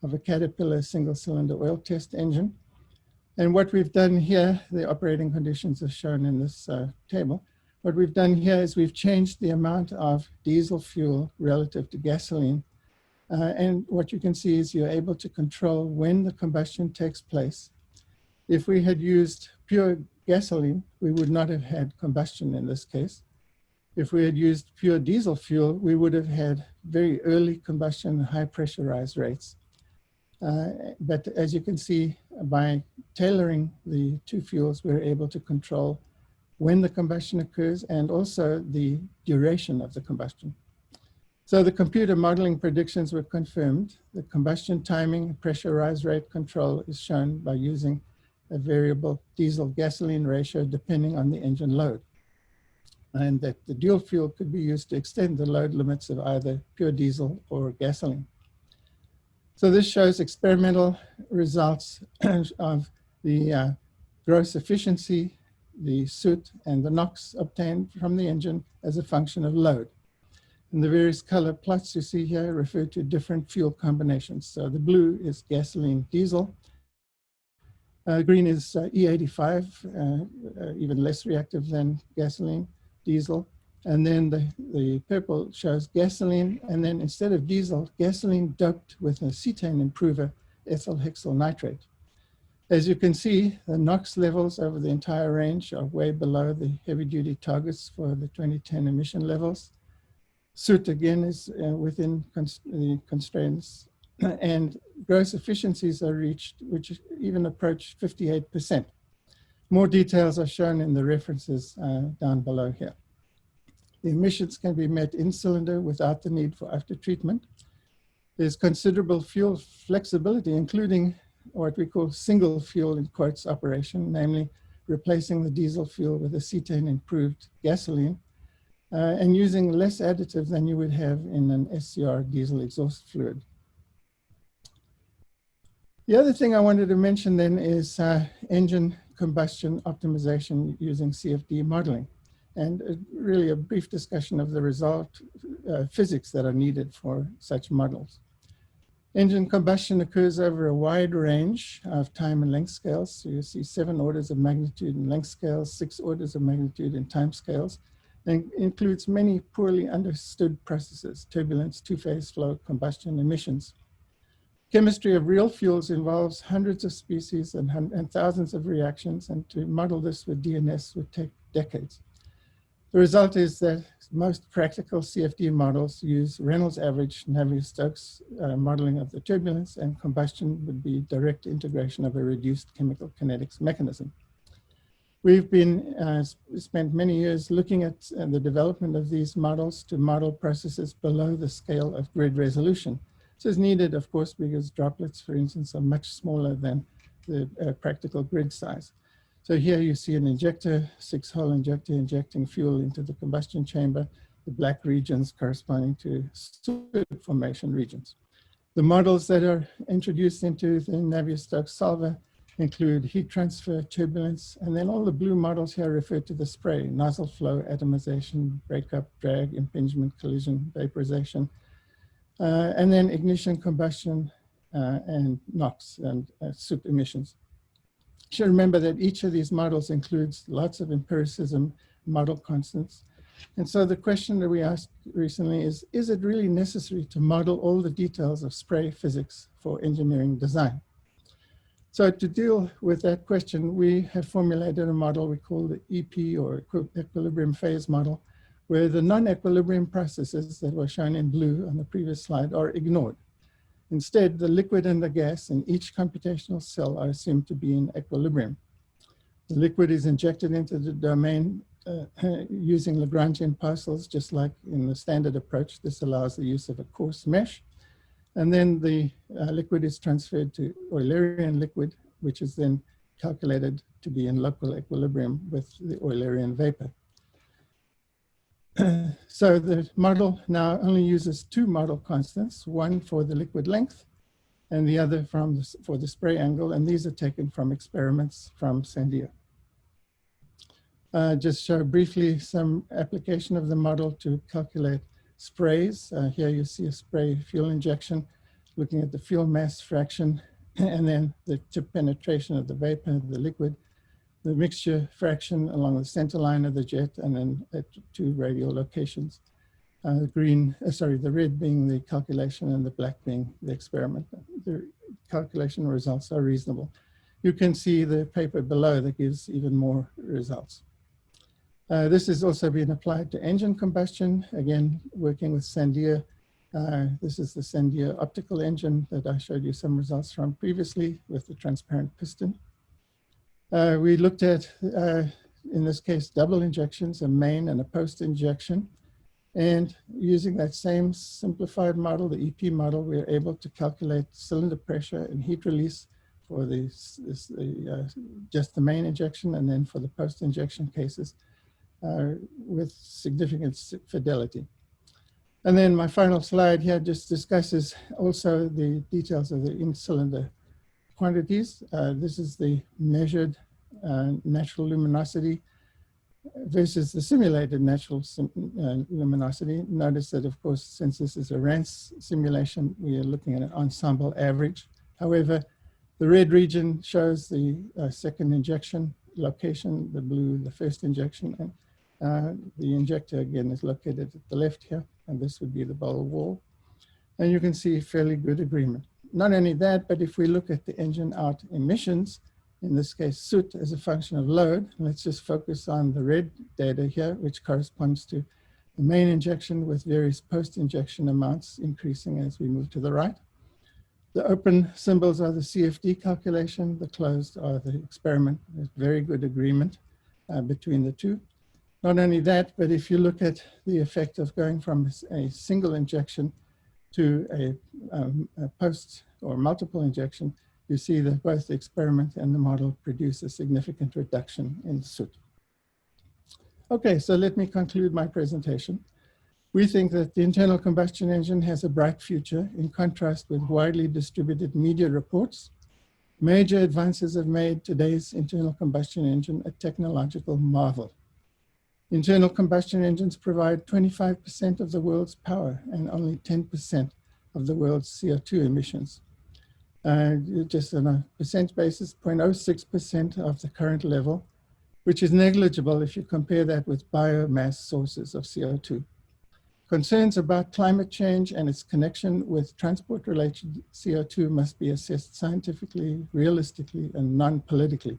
of a Caterpillar single-cylinder oil test engine. And what we've done here, the operating conditions are shown in this table. What we've done here is we've changed the amount of diesel fuel relative to gasoline. And what you can see is you're able to control when the combustion takes place. If we had used pure gasoline, we would not have had combustion in this case. If we had used pure diesel fuel, we would have had very early combustion, high pressurized rates. But as you can see, by tailoring the two fuels, we're able to control when the combustion occurs and also the duration of the combustion. So the computer modeling predictions were confirmed. The combustion timing, pressure rise rate control is shown by using a variable diesel-gasoline ratio depending on the engine load. And that the dual fuel could be used to extend the load limits of either pure diesel or gasoline. So this shows experimental results of the gross efficiency, the soot, and the NOx obtained from the engine as a function of load. And the various color plots you see here refer to different fuel combinations. So the blue is gasoline diesel. Green is E85, even less reactive than gasoline diesel. And then the purple shows gasoline, and then instead of diesel, gasoline doped with a cetane improver, ethyl hexyl nitrate. As you can see, the NOx levels over the entire range are way below the heavy-duty targets for the 2010 emission levels. Soot, again, is within the constraints, and gross efficiencies are reached, which even approach 58%. More details are shown in the references down below here. The emissions can be met in cylinder without the need for after treatment. There's considerable fuel flexibility, including what we call single fuel in quotes operation, namely replacing the diesel fuel with a cetane improved gasoline and using less additive than you would have in an SCR diesel exhaust fluid. The other thing I wanted to mention then is engine combustion optimization using CFD modeling. and really a brief discussion of the result physics that are needed for such models. Engine combustion occurs over a wide range of time and length scales. So you see 7 orders of magnitude in length scales, 6 orders of magnitude in time scales, and includes many poorly understood processes: turbulence, two-phase flow, combustion, emissions. Chemistry of real fuels involves hundreds of species and thousands of reactions, and to model this with DNS would take decades. The result is that most practical CFD models use Reynolds average Navier-Stokes modeling of the turbulence, and combustion would be direct integration of a reduced chemical kinetics mechanism. We've spent many years looking at the development of these models to model processes below the scale of grid resolution. This is needed, of course, because droplets, for instance, are much smaller than the practical grid size. So here you see an injector, 6-hole injector injecting fuel into the combustion chamber, the black regions corresponding to soot formation regions. The models that are introduced into the Navier-Stokes solver include heat transfer, turbulence, and then all the blue models here refer to the spray: nozzle flow, atomization, breakup, drag, impingement, collision, vaporization, and then ignition, combustion, and NOx and soot emissions. You should remember that each of these models includes lots of empiricism, model constants. And so the question that we asked recently is it really necessary to model all the details of spray physics for engineering design? So to deal with that question, we have formulated a model we call the EP, or equilibrium phase model, where the non-equilibrium processes that were shown in blue on the previous slide are ignored. Instead, the liquid and the gas in each computational cell are assumed to be in equilibrium. The liquid is injected into the domain using Lagrangian parcels, just like in the standard approach. This allows the use of a coarse mesh. And then the liquid is transferred to Eulerian liquid, which is then calculated to be in local equilibrium with the Eulerian vapor. So the model now only uses 2 model constants, one for the liquid length and the other for the spray angle, and these are taken from experiments from Sandia. Just show briefly some application of the model to calculate sprays. Here you see a spray fuel injection, looking at the fuel mass fraction, and then the tip penetration of the vapor, the liquid, the mixture fraction along the center line of the jet, and then at 2 radial locations. The red being the calculation and the black being the experiment. The calculation results are reasonable. You can see the paper below that gives even more results. This has also been applied to engine combustion, again, working with Sandia. This is the Sandia Optical Engine that I showed you some results from previously with the transparent piston. We looked at, in this case, double injections, a main and a post injection. And using that same simplified model, the EP model, we are able to calculate cylinder pressure and heat release for just the main injection, and then for the post injection cases with significant fidelity. And then my final slide here just discusses also the details of the in-cylinder quantities. This is the measured natural luminosity versus the simulated natural luminosity. Notice that, of course, since this is a RANS simulation, we are looking at an ensemble average. However, the red region shows the second injection location, the blue, the first injection, and the injector, again, is located at the left here, and this would be the bowl wall. And you can see fairly good agreement. Not only that, but if we look at the engine out emissions, in this case, soot as a function of load, let's just focus on the red data here, which corresponds to the main injection with various post-injection amounts increasing as we move to the right. The open symbols are the CFD calculation, the closed are the experiment. There's very good agreement between the two. Not only that, but if you look at the effect of going from a single injection to a post or multiple injection, you see that both the experiment and the model produce a significant reduction in soot. Okay, so let me conclude my presentation. We think that the internal combustion engine has a bright future in contrast with widely distributed media reports. Major advances have made today's internal combustion engine a technological marvel. Internal combustion engines provide 25% of the world's power and only 10% of the world's CO2 emissions. Just on a percent basis, 0.06% of the current level, which is negligible if you compare that with biomass sources of CO2. Concerns about climate change and its connection with transport-related CO2 must be assessed scientifically, realistically, and non-politically.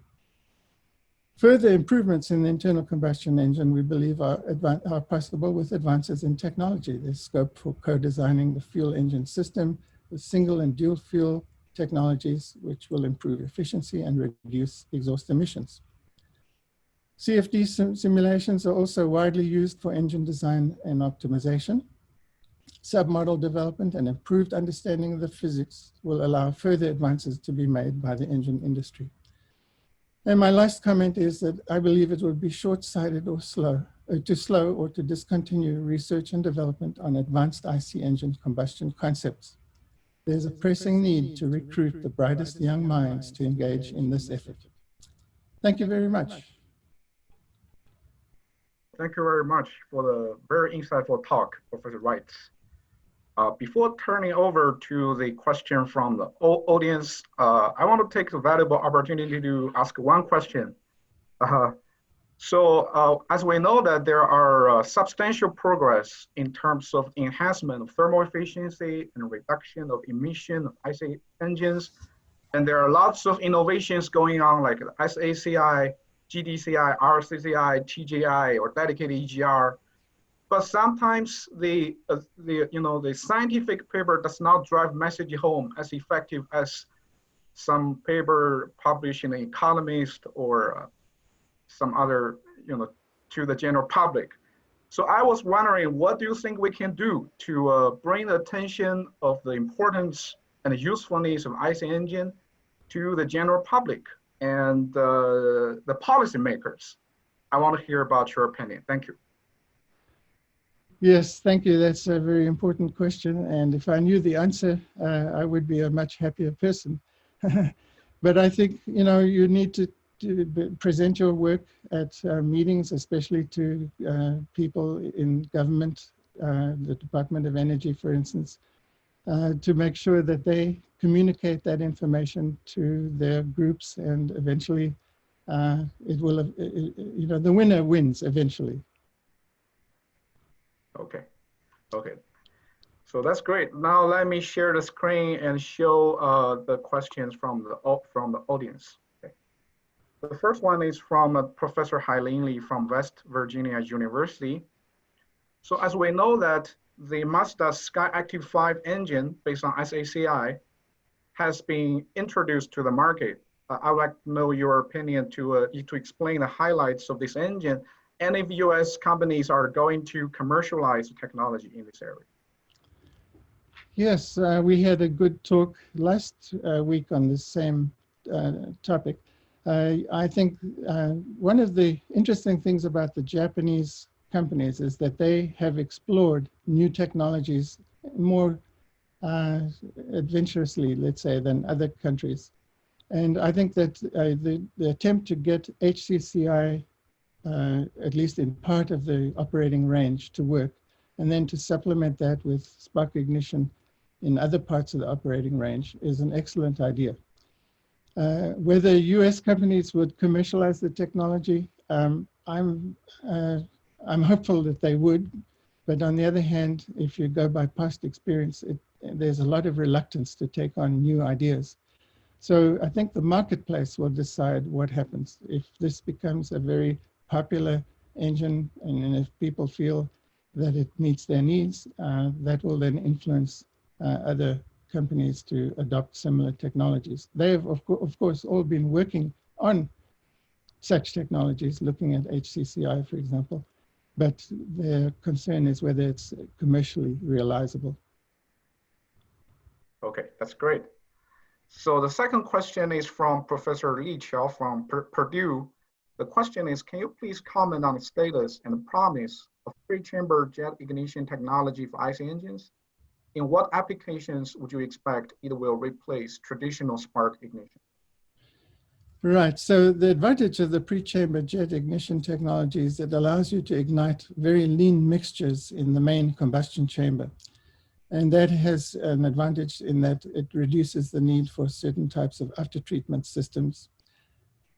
Further improvements in the internal combustion engine, we believe, are possible with advances in technology. There's scope for co-designing the fuel engine system with single and dual fuel technologies, which will improve efficiency and reduce exhaust emissions. CFD simulations are also widely used for engine design and optimization. Submodel development and improved understanding of the physics will allow further advances to be made by the engine industry. And my last comment is that I believe it would be short-sighted or to slow or to discontinue research and development on advanced IC engine combustion concepts. There's a pressing need to recruit the brightest young minds to engage in this effort. Thank you very much. Thank you very much for the very insightful talk, Professor Reitz. Before turning over to the question from the audience, I want to take the valuable opportunity to ask one question. As we know that there are substantial progress in terms of enhancement of thermal efficiency and reduction of emission of IC engines, and there are lots of innovations going on like SACI, GDCI, RCCI, TGI, or dedicated EGR. But sometimes the scientific paper does not drive message home as effective as some paper published in The Economist or some other, to the general public. So I was wondering, what do you think we can do to bring the attention of the importance and the usefulness of IC engine to the general public and the policymakers? I want to hear about your opinion. Thank you. Yes, thank you. That's a very important question. And if I knew the answer, I would be a much happier person. But I think, you need to present your work at meetings, especially to people in government, the Department of Energy, for instance, to make sure that they communicate that information to their groups, and eventually it will, the winner wins eventually. Okay. So that's great. Now let me share the screen and show the questions from the audience. Okay. The first one is from Professor Hai-Ling Lee from West Virginia University. So as we know that the Mazda SkyActiv 5 engine based on SACI has been introduced to the market. I would like to know your opinion to explain the highlights of this engine, and if US companies are going to commercialize the technology in this area. Yes, we had a good talk last week on the same topic. I think one of the interesting things about the Japanese companies is that they have explored new technologies more adventurously, let's say, than other countries. And I think that the attempt to get HCCI, at least in part of the operating range, to work, and then to supplement that with spark ignition in other parts of the operating range is an excellent idea. Whether US companies would commercialize the technology, I'm hopeful that they would, but on the other hand, if you go by past experience, there's a lot of reluctance to take on new ideas. So I think the marketplace will decide what happens. If this becomes a very popular engine, and if people feel that it meets their needs, that will then influence other companies to adopt similar technologies. They have, of course, all been working on such technologies, looking at HCCI, for example, but their concern is whether it's commercially realizable. Okay, that's great. So the second question is from Professor Li Qiao from Purdue. The question is, can you please comment on the status and the promise of three-chamber jet ignition technology for IC engines? In what applications would you expect it will replace traditional spark ignition? Right. So the advantage of the pre-chamber jet ignition technology is it allows you to ignite very lean mixtures in the main combustion chamber. And that has an advantage in that it reduces the need for certain types of after-treatment systems.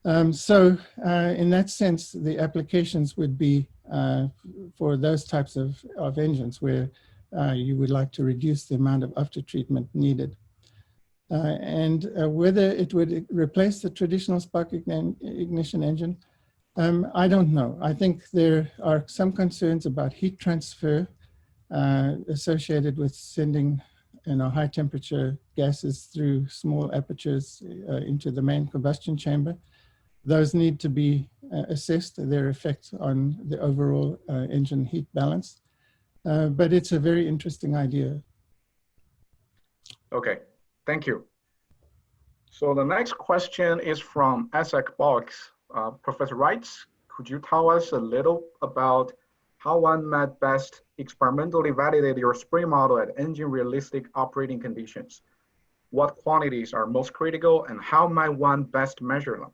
In that sense, the applications would be for those types of engines where you would like to reduce the amount of after-treatment needed. Whether it would replace the traditional spark ignition engine, I don't know. I think there are some concerns about heat transfer associated with sending high temperature gases through small apertures into the main combustion chamber. Those need to be assessed, their effect on the overall engine heat balance. But it's a very interesting idea. Okay, thank you. So the next question is from ESSEC Box. Professor Reitz, could you tell us a little about how one might best experimentally validate your spring model at engine realistic operating conditions? What quantities are most critical and how might one best measure them?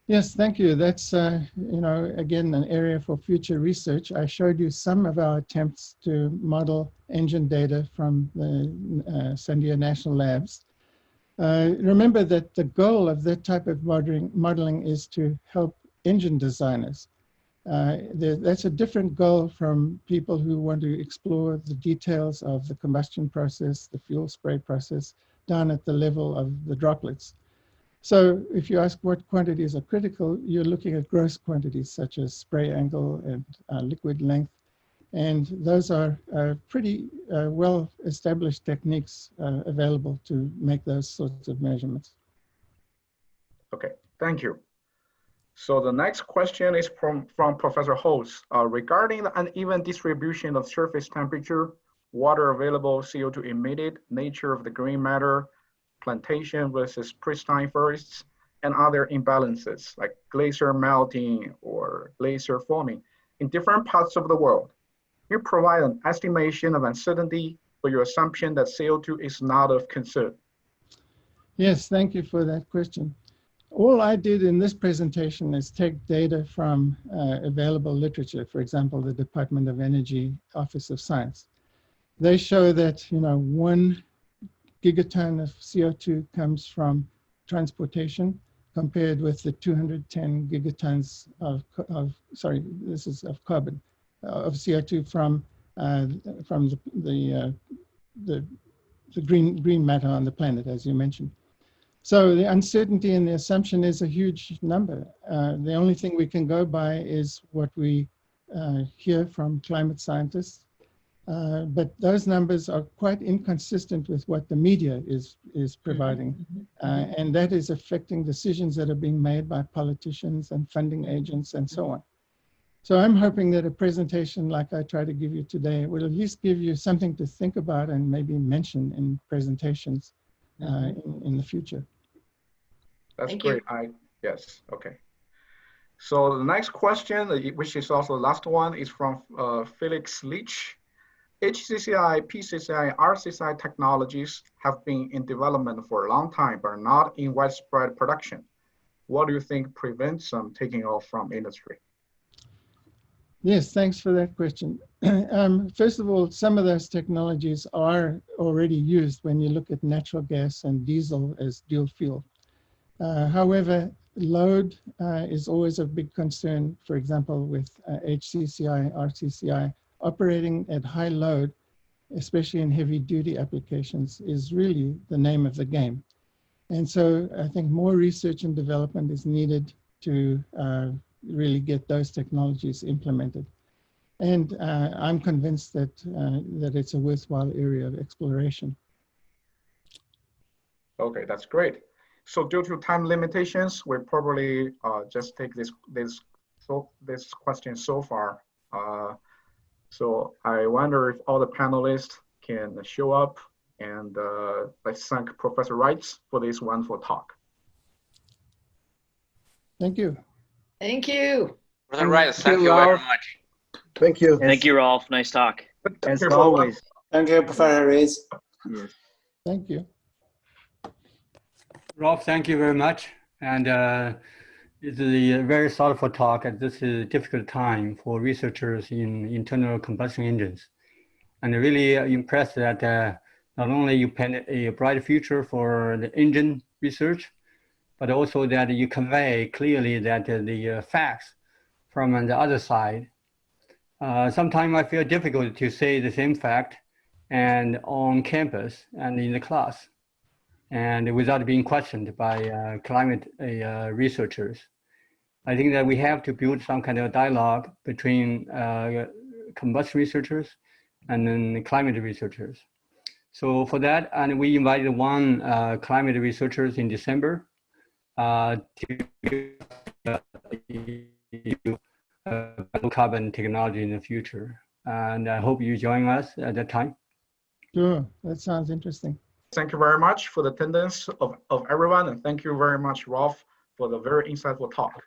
Yes, thank you. That's, again, an area for future research. I showed you some of our attempts to model engine data from the Sandia National Labs. Remember that the goal of that type of modeling is to help engine designers. That's a different goal from people who want to explore the details of the combustion process, the fuel spray process, down at the level of the droplets. So if you ask what quantities are critical, you're looking at gross quantities such as spray angle and liquid length. And those are pretty well-established techniques available to make those sorts of measurements. Okay, thank you. So the next question is from Professor Holz. Regarding the uneven distribution of surface temperature, water available, CO2 emitted, nature of the green matter, plantation versus pristine forests, and other imbalances like glacier melting or glacier forming in different parts of the world. Can you provide an estimation of uncertainty for your assumption that CO2 is not of concern? Yes, thank you for that question. All I did in this presentation is take data from available literature, for example, the Department of Energy Office of Science. They show that 1 gigaton of CO2 comes from transportation compared with the 210 gigatons of carbon, of CO2 from the green matter on the planet, as you mentioned. So the uncertainty in the assumption is a huge number. The only thing we can go by is what we hear from climate scientists. But those numbers are quite inconsistent with what the media is providing. And that is affecting decisions that are being made by politicians and funding agents and so on. So I'm hoping that a presentation like I try to give you today will at least give you something to think about and maybe mention in presentations in the future. That's great. Yes, okay. So the next question, which is also the last one, is from Felix Leach. HCCI, PCCI, RCCI technologies have been in development for a long time, but not in widespread production. What do you think prevents them taking off from industry? Yes, thanks for that question. First of all, some of those technologies are already used when you look at natural gas and diesel as dual fuel. However, load is always a big concern, for example, with HCCI, RCCI. Operating at high load, especially in heavy duty applications, is really the name of the game. And so I think more research and development is needed to really get those technologies implemented. And I'm convinced that, that it's a worthwhile area of exploration. Okay, that's great. So due to time limitations, we'll probably just take this question so far. So I wonder if all the panelists can show up, and let's thank Professor Reitz for this wonderful talk. Thank you. Thank you. Professor Reitz, thank you very much. Thank you. Thank you, Rolf. Nice talk. As always. Thank you, Professor Reitz. Yes. Thank you. Rolf, thank you very much. And it's a very thoughtful talk at this difficult time for researchers in internal combustion engines. And really impressed that not only you paint a bright future for the engine research, but also that you convey clearly that the facts from the other side. Sometimes I feel difficult to say the same fact and on campus and in the class, and without being questioned by climate researchers. I think that we have to build some kind of dialogue between combustion researchers and then climate researchers. So for that, and we invited one climate researchers in December to low carbon technology in the future. And I hope you join us at that time. Sure, that sounds interesting. Thank you very much for the attendance of everyone. And thank you very much, Rolf, for the very insightful talk.